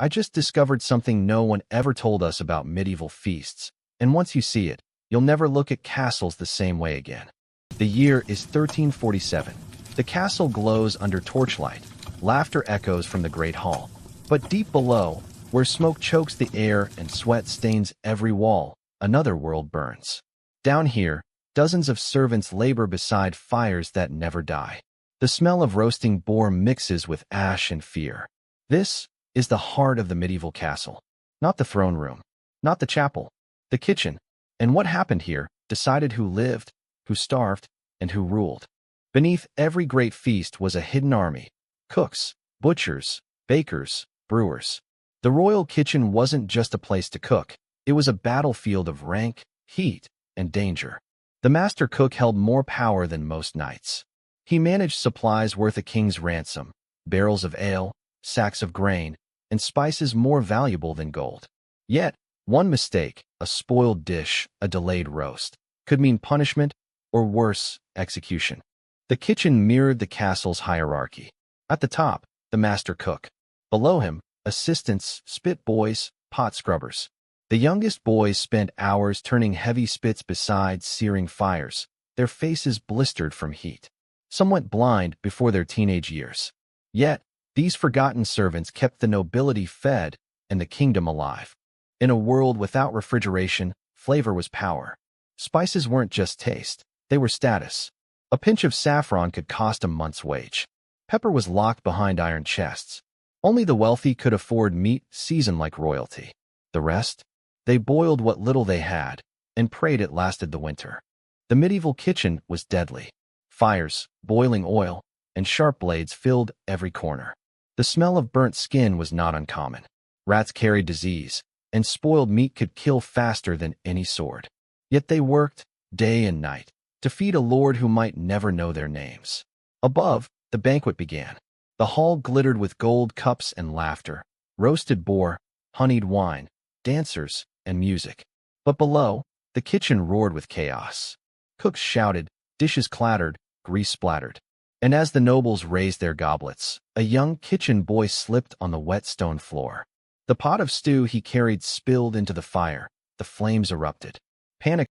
I just discovered something no one ever told us about medieval feasts, and once you see it, you'll never look at castles the same way again. The year is 1347. The castle glows under torchlight. Laughter echoes from the great hall. But deep below, where smoke chokes the air and sweat stains every wall, another world burns. Down here, dozens of servants labor beside fires that never die. The smell of roasting boar mixes with ash and fear. This is the heart of the medieval castle. Not the throne room, not the chapel, the kitchen. And what happened here decided who lived, who starved, and who ruled. Beneath every great feast was a hidden army: cooks, butchers, bakers, brewers. The royal kitchen wasn't just a place to cook. It was a battlefield of rank, heat, and danger. The master cook held more power than most knights. He managed supplies worth a king's ransom: barrels of ale, sacks of grain, and spices more valuable than gold. Yet, one mistake, a spoiled dish, a delayed roast, could mean punishment, or worse, execution. The kitchen mirrored the castle's hierarchy. At the top, the master cook. Below him, assistants, spit boys, pot scrubbers. The youngest boys spent hours turning heavy spits beside searing fires, their faces blistered from heat. Some went blind before their teenage years. Yet, these forgotten servants kept the nobility fed and the kingdom alive. In a world without refrigeration, flavor was power. Spices weren't just taste, they were status. A pinch of saffron could cost a month's wage. Pepper was locked behind iron chests. Only the wealthy could afford meat seasoned like royalty. The rest? They boiled what little they had and prayed it lasted the winter. The medieval kitchen was deadly. Fires, boiling oil, and sharp blades filled every corner. The smell of burnt skin was not uncommon. Rats carried disease, and spoiled meat could kill faster than any sword. Yet they worked, day and night, to feed a lord who might never know their names. Above, the banquet began. The hall glittered with gold cups and laughter, roasted boar, honeyed wine, dancers, and music. But below, the kitchen roared with chaos. Cooks shouted, dishes clattered, grease splattered. And as the nobles raised their goblets, a young kitchen boy slipped on the wet stone floor. The pot of stew he carried spilled into the fire. The flames erupted. Panic